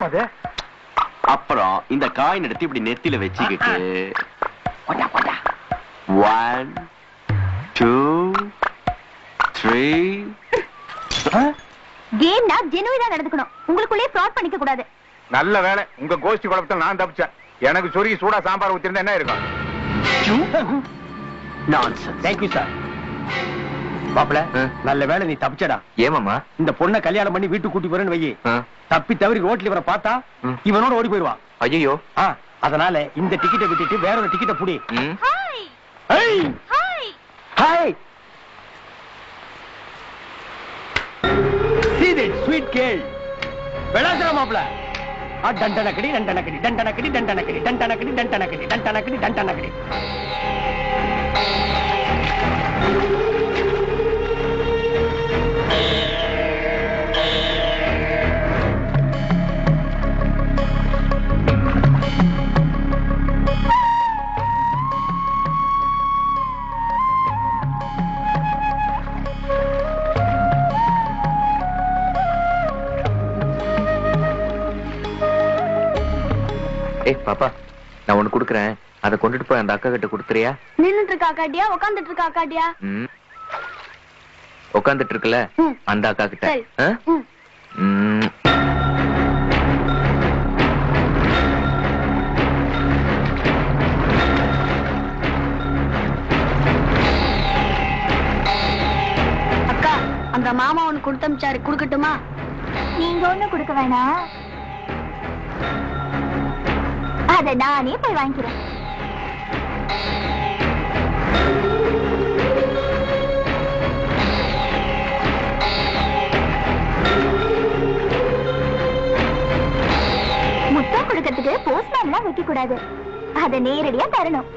அது? அப்புறம் இந்த காயின் எடுத்து இப்படி நெத்தில வச்சுக்கிட்டு 1 2 3 கேம்னா ஜெனுவினா நடந்துக்கணும். உங்களுக்குள்ளே ஃப்ராட் பண்ணிக்க கூடாது. நல்ல வேலை, உங்க கோஷ்டி குழப்பத்தில் நான் தப்பிச்சேன். எனக்கு சொருகி சூடா சாம்பார் ஊத்திருந்தா என்ன இருக்கும்? நான்சென்ஸ். Thank you sir. மாப்பிள, நல்ல வேலை நீ தப்பிச்சடா. ஏமாமா? இந்த பொண்ணை கல்யாணம் பண்ணி வீட்டுக்கு கூட்டி போறேன்னு வையி, தப்பி தவறி ரோட்ல இவரை பார்த்தா இவனோட ஓடி போயிடுவான். ஐயோ. அதனால இந்த டிக்கெட்டை விட்டுட்டு வேற ஒரு டிக்கெட்டை புடி. Hi hi hi hi. See that sweet girl. வெளாசரா மாப்பிள. டண்டனக்கடி டண்டனக்கடி டண்டனக்கடி டண்டனக்கடி டண்டனக்கடி டண்டனக்கடி டண்டனக்கடி டண்டனக்கடி. பாப்பா, நான் ஒண்ணு குடுக்கறேன், அதை கொண்டுட்டு போய் அந்த அக்கா கிட்ட கொடுத்துறியா? நின்னுட்டு இருக்கா காட்டியா, உட்கார்ந்துட்டு இருக்கா காட்டியா? உட்கார்ந்துட்டு இருக்கல அந்த அக்கா கிட்ட. அக்கா, அந்த மாமா ஒண்ணு கொடுத்தமிச்சாரு, குடுக்கட்டுமா? நீங்க ஒண்ணு கொடுக்க வேணாம், அத நானே போய் வாங்கிக்கிறேன். முத்தம் கொடுக்கறதுக்கு போஸ்ட்மேன்லாம் வைக்க கூடாது, அத நேரடியா தரணும்.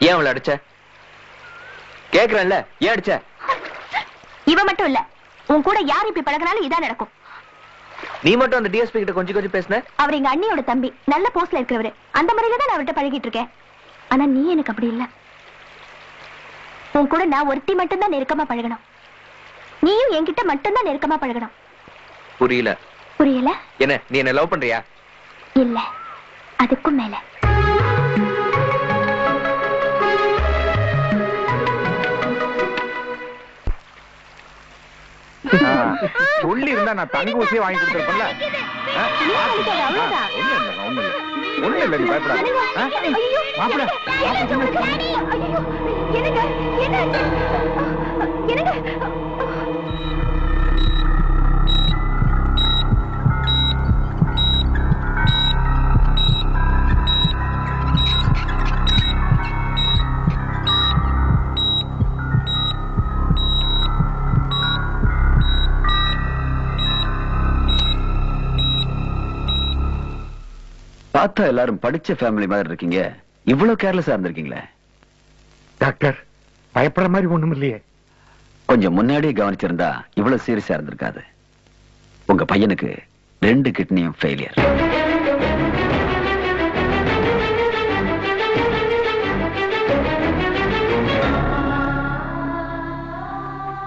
ஏன் அவளை அடிச்ச? கேக்குறேன்ல, ஏன் அடிச்ச? இவ மட்டும் இல்ல, உன் கூட யார் இப்படி பழகினாலும் இதான் நடக்கும். நீ மட்டும் அந்த டிஎஸ்பி கிட்ட கொஞ்சம் பேசுன? அவர் எங்க அண்ணியோட தம்பி, நல்ல போஸ்ட்ல இருக்கிறவரு. அந்த முறையில தான் நான் அவர்கிட்ட பழகிட்டு இருக்கேன். ஆனா நீ எனக்கு அப்படி இல்ல. உன் கூட நான் ஒருத்தி மட்டும் தான் நெருக்கமா பழகணும், நீயும் என்கிட்ட மட்டும் தான் நெருக்கமா பழகணும். புரியல. புரியல? என்ன, நீ என்ன லவ் பண்றியா? இல்ல, அதுக்கும் மேல. சொல்லி இருந்தா நான் தங்க ஊசியே வாங்கி கொடுத்துருப்பேன்ல. ஒண்ணு இல்ல, நீ பயப்படாத. மாப்பிள்ள, பார்த்தா எல்லாரும் படிச்ச ஃபேமிலி மாதிரி இருக்கீங்க, இவ்வளவு கேர்லெஸ்ஸா இருந்திருக்கீங்களே. டாக்டர், பயப்படுற மாதிரி ஒண்ணும் இல்லையே. கொஞ்சம் முன்னாடியே கவனிச்சிருந்தா இவ்வளவு சீரியஸா இருந்திருக்காது. உங்க பையனுக்கு 2 கிட்னியும் ஃபெயிலியர்.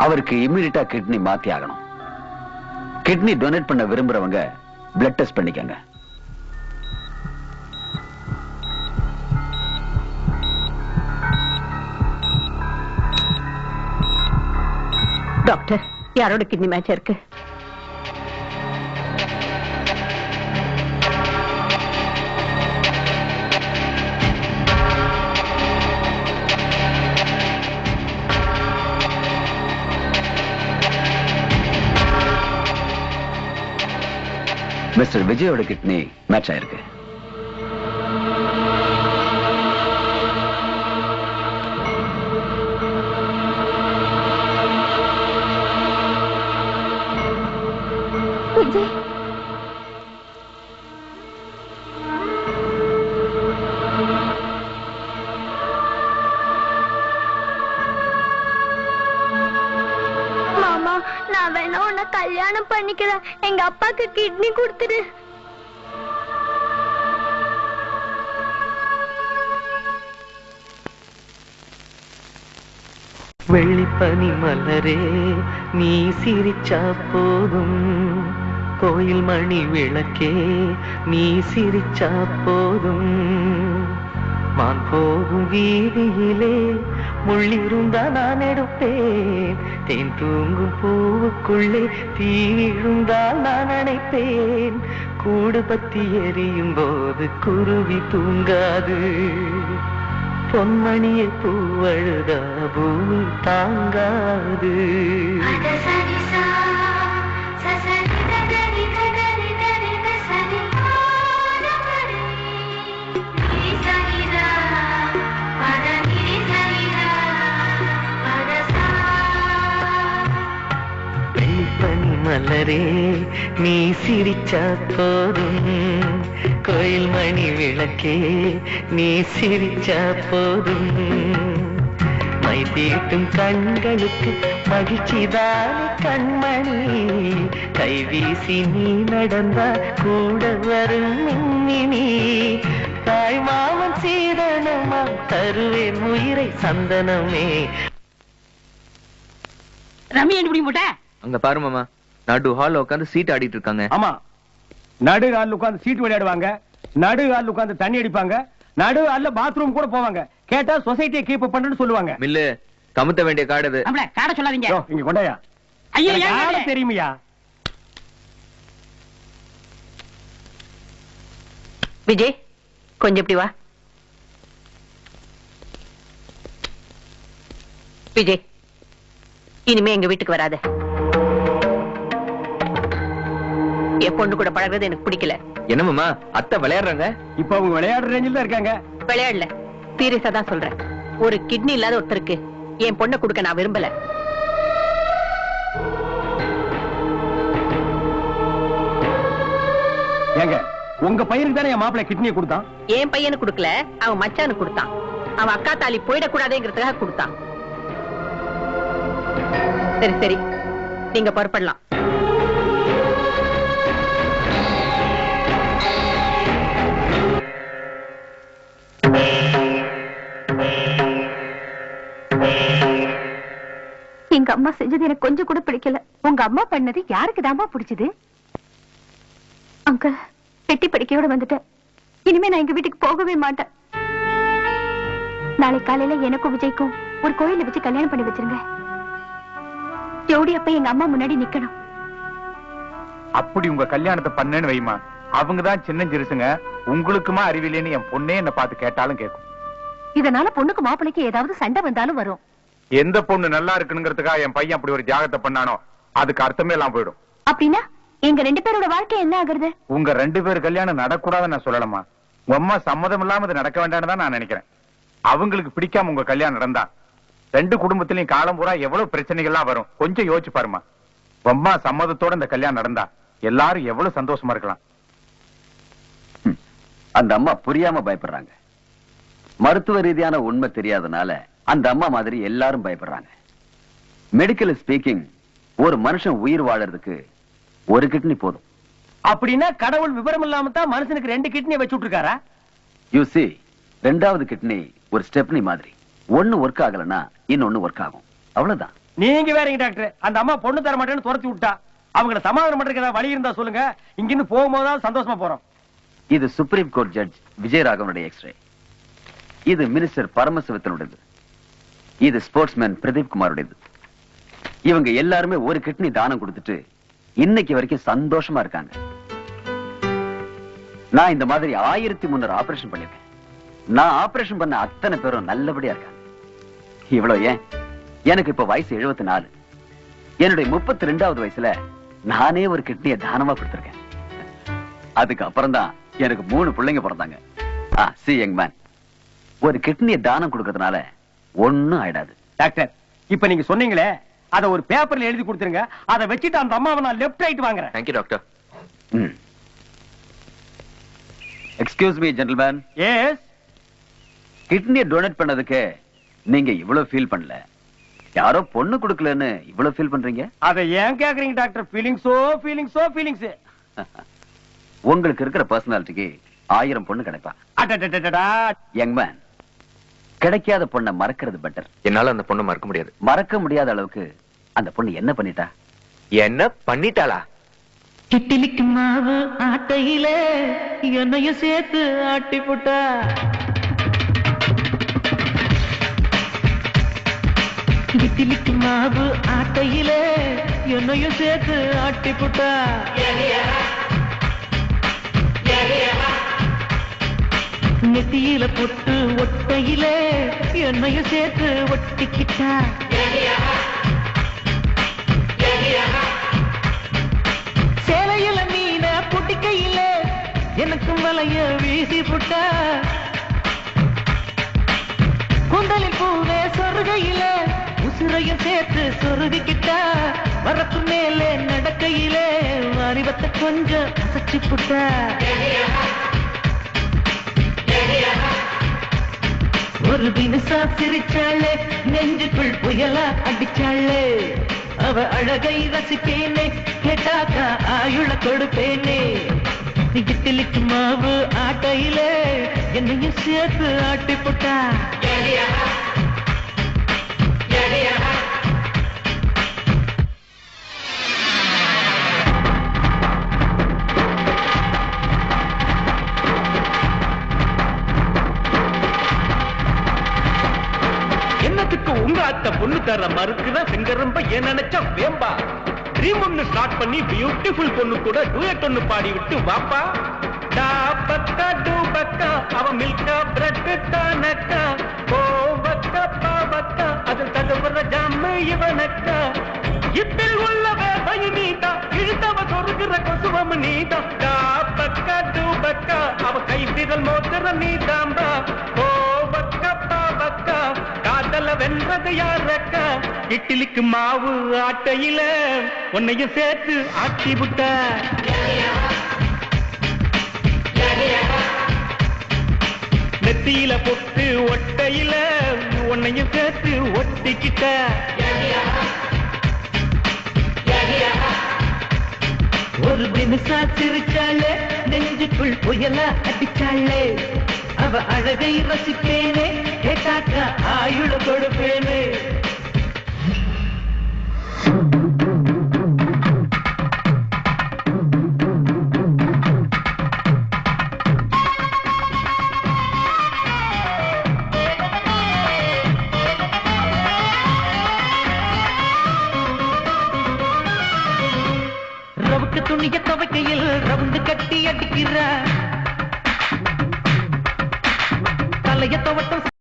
அவருக்கு இம்மிடியட்டா கிட்னி மாத்தி ஆகணும். கிட்னி டொனேட் பண்ண விரும்புறவங்க பிளட் டெஸ்ட் பண்ணிக்கங்க. டாக்டர், யாரோட கிட்னி மேட்ச் இருக்கு? மிஸ்டர் விஜயோட கிட்னி மேட்ச் ஆயிருக்கு. விஜய், மாமா, நான் வேணா உன்னை கல்யாணம் பண்ணிக்கிறேன். எங்க அப்பாக்கு கிட்னி கொடுத்துரு. வெள்ளிப்பனி மலரே நீ சிரிச்சா போதும், கோயில் மணி விளக்கே நீ சிரிச்சா போதும், மான் போகும் வீதியிலே முள்ளிருந்தா நான் எடுப்பேன், தேன் தூங்கும் பூவுக்குள்ளே தீ விழுந்தால் நான் அணைப்பேன், கூடு பத்தி எரியும் போது குருவி தூங்காது, பொன்மணியை பூவழுதா பூமி தாங்காது. வெள்ளிப்பனி மலரே நீ சிரிச்சா போதும், கோயில் மணி விளக்கே நீ சிரிச்சா போதும், மை தீட்டும் கண்களுக்கு மகிழ்ச்சிதானே கண்மணி, கைவீசி நீ நடந்தா கூட வரும் மின்மினி, தாய் மாமன் சீதனமா தருவேன் உயிரை சந்தனமே. ரம்யா எப்படி போட்ட? அங்க பாரு மாமா, நடு ஹால்ல உட்காந்து சீட் ஆடிட்டு இருக்காங்க. ஆமா, நடு ஹால்ல உட்கார்ந்து சீட் விளையாடுவாங்க, நடு ஹால்ல உட்கார்ந்து தண்ணி அடிப்பாங்க, நடு ஹால்ல பாத்ரூம் கூட போவாங்க. கேட்டா சொசைட்டியை கீப் பண்றேன்னு சொல்லுவாங்க. மில்லு கமுத்த வேண்டிய காடு அது. நம்மள காட சொல்லாதீங்க. இங்க கொண்டாயா. ஐயோ யாரு தெரியுமியா? விஜய் கொஞ்சம் இப்படி வா. விஜய் இனிமே எங்க வீட்டுக்கு வராத. என் பொண்ணு கூட பழகிறது எனக்கு பிடிக்கல. என்ன மாமா, அத்தை விளையாடுறாங்க? இப்ப அவங்க விளையாடுற ரேஞ்சில் தான் இருக்காங்க. விளையாடல, சீரியஸா தான் சொல்றேன். ஒரு கிட்னி இல்லாத ஒருத்தருக்கு என் பொண்ணை கொடுக்க நான் விரும்பல. ஏங்க, உங்க பையனுக்கு தானே என் மாப்பிள்ளை கிட்னியை கொடுத்தான்? என் பையனுக்கு கொடுக்கல, அவன் மச்சானுக்கு கொடுத்தான். அவன் அக்கா தாலி போயிடக்கூடாதுங்கிறதுக்காக கொடுத்தான். சரி சரி, நீங்க புறப்படலாம். எங்க அம்மா செஞ்சது எனக்கு கொஞ்சம் கூட பிடிக்கல. உங்க அம்மா பண்ணது யாருக்கு தாமா பிடிச்சது? அங்கிள், பெட்டி படிக்கையோட வந்துட்டேன். இனிமே நான் எங்க வீட்டுக்கு போகவே மாட்டேன். நாளை காலையில எனக்கும் விஜய்க்கும் ஒரு கோயில வச்சு கல்யாணம் பண்ணி வச்சிருங்க. ஜோடி அப்ப எங்க அம்மா முன்னாடி நிக்கணும். அப்படி உங்க கல்யாணத்தை பண்ணேன்னு வைமா, அவங்கதான் சின்ன சிறுசுங்க. உங்களுக்குமா அறிவில்லைன்னு என் பொண்ணே என்ன பார்த்து கேட்டாலும் கேட்கும். இதனால பொண்ணுக்கு மாப்பிளைக்கு ஏதாவது சண்டை வந்தாலும் வரும். எந்த பொண்ணு நல்லா இருக்குங்கிறதுக்காக என் பையன் அப்படி ஒரு தியாகத்தை பண்ணானோ அதுக்கு அர்த்தமே எல்லாம் போயிடும். அப்படின்னா எங்க 2 பேரோட வாழ்க்கை என்ன ஆகுறது? உங்க 2 பேர் கல்யாணம் நடக்கூடாதுன்னு நான் சொல்லலாமா? உங்க அம்மா சம்மதம் இல்லாம அது நடக்க வேண்டாம்னு தான் நான் நினைக்கிறேன். அவங்களுக்கு பிடிக்காம உங்க கல்யாணம் நடந்தா 2 குடும்பத்திலையும் காலம் பூரா எவ்வளவு பிரச்சனைகள்லாம் வரும். கொஞ்சம் யோசிச்சு பாருமா. அம்மா சம்மதத்தோட இந்த கல்யாணம் நடந்தா எல்லாரும் எவ்வளவு சந்தோஷமா இருக்கலாம். அந்த அம்மா புரியாம பயப்படுறாங்க. மருத்துவ ரீதியான உண்மை தெரியாதனால அந்த அம்மா மாதிரி எல்லாரும் பயப்படுறாங்க. மெடிக்கல் ஸ்பீக்கிங், ஒரு மனுஷன் உயிர் வாழறதுக்கு ஒரு கிட்னி போதும். அப்படின்னா கடவுள் விவரம் இல்லாம தான் மனுஷனுக்கு 2 கிட்னியை வச்சுட்டு இருக்காரா? யூ see, 2வது கிட்னி ஒரு ஸ்டெப்னி மாதிரி. ஒண்ணு ஒர்க் ஆகலன்னா இன்னொன்னு ஒர்க் ஆகும். அவ்வளவுதான். நீங்க வேறங்க டாக்டர். அந்த அம்மா பொண்ணு தர மாட்டேன்னு துரத்தி விட்டா. அவங்களை சமாதானம் பண்றதுக்கு ஏதாவது வழி இருந்தா சொல்லுங்க. இங்கிருந்து போகும்போது சந்தோஷமா போறோம். இது சுப்ரீம் கோர்ட் ஜட்ஜ் விஜயராகவனுடைய எக்ஸ்ரே. இது மினிஸ்டர் பரமசிவத்தினுடையது. இது ஸ்போர்ட்ஸ்மேன் பிரதீப் குமாருடையது. இவங்க எல்லாருமே ஒரு கிட்னி தானம் கொடுத்துட்டு இன்னைக்கு வரைக்கும் சந்தோஷமா இருக்காங்க. நான் இந்த மாதிரி 1300 ஆபரேஷன் பண்ணிருக்கேன். நான் ஆபரேஷன் பண்ண அத்தனை பேரும் நல்லபடியா இருக்காங்க. இவ்வளவு ஏன், எனக்கு இப்ப வயசு 74. என்னுடைய 32வது வயசுல நானே ஒரு கிட்னியை தானமா கொடுத்திருக்கேன். அதுக்கு அப்புறம் தான் எனக்கு 3 பிள்ளைங்க பிறந்தாங்க. see young man, ஒரு கிட்னியை தானம் கொடுக்கறதுனால ஒண்ணும் ஆயிடாது. டாக்டர், இப்ப நீங்க சொன்னீங்களே, அத ஒரு பேப்பர்ல எழுதி கொடுத்துருங்க. அதை வச்சுட்டு அந்த அம்மாவை நான் லெஃப்ட் ரைட் வாங்குறேன். Thank you doctor. Excuse me gentleman. Yes. கிட்னியை டொனேட் பண்ணதுக்கு நீங்க இவ்வளவு ஃபீல் பண்ணல. யாரோ பொண்ணு கொடுக்கலன்னு இவ்வளவு ஃபீல் பண்றீங்க. அதை ஏன் கேக்குறீங்க டாக்டர்? ஃபீலிங்ஸோ ஃபீலிங்ஸோ ஃபீலிங்ஸ். உங்களுக்கு இருக்கிற பர்சனாலிட்டிக்கு 1000 பொண்ணு கிடைப்பா. அடடடடடா. யங் மேன், கிடைக்காத பொண்ணை மறக்கிறது பெட்டர். என்னால அந்த பொண்ணை மறக்க முடியாது. மறக்க முடியாத அளவுக்கு அந்த பொண்ணு என்ன பண்ணிட்டா? என்ன பண்ணிட்டாளா? இட்லிக்கு மாவு ஆட்டையில என்னையும் சேர்த்து ஆட்டி போட்டா. இட்லிக்கு மாவு ஆட்டையில என்னையும் சேர்த்து ஆட்டி போட்டா. நெத்தியில பொட்டு ஒட்டையில என்னையும் சேர்த்து ஒட்டிக்கிட்டா. சேலையில மீன புட்டிக்கையில எனக்கும் வலைய வீசி புட்டா. குந்தலின் பூவே சொருகையில உசுரைய சேர்த்து சொருகிக்கிட்டா. வரப்பு மேலே நடக்கையிலே அறிவத்தை கொஞ்சம் அசைச்சு புட்டா. ஒரு தினசா சிரிச்சாளே, நெஞ்சுக்குள் புயலா அடிச்சாளே. அவ அழகை ரசிப்பேனே, கேட்டாக்கா ஆயுள கொடுப்பேனே. இட்லிக்கு மாவு ஆட்டையில என்னையும் சேர்த்து ஆட்டி போட்டா. என்னத்துக்கு உங்க அத்தை பொண்ணு தர மறுக்குதா செங்கரம்ப ஏன் நினைச்சா வேம்பா. ட்ரீம் ஒன்னு ஸ்டார்ட் பண்ணி பியூட்டிஃபுல் பொண்ணு கூட டூயட் ஒன்னு பாடி விட்டு வாப்பா. டா பக்கா டூ பக்கா அவ மில்கா பிரெட் தானக்கா. ஓ பக்கா பாவக்கா அதில் தகவற ஜாம இவனக்கா. இப்பில் உள்ளவே பயனீதா இழுத்தவ சொருகிற கொசுவம் நீதா. டா பக்கா டூ பக்கா அவ கை விரல் மோதிர நீதாம்பா. ஓ பக்கா பாவக்கா காதல வென்றது யாரக்கா. இட்லிக்கு மாவு ஆட்டையில உன்னையும் சேர்த்து ஆட்டி விட்ட. நெத்தியில பொட்டு ஒட்டையில உன்னையும் சேர்த்து ஒட்டிக்கிட்ட. ஒரு தினசா சிரிச்சாளே, நெஞ்சுக்குள் புயலா அடிச்சாளே. அவ அழகை ரசிப்பேனே,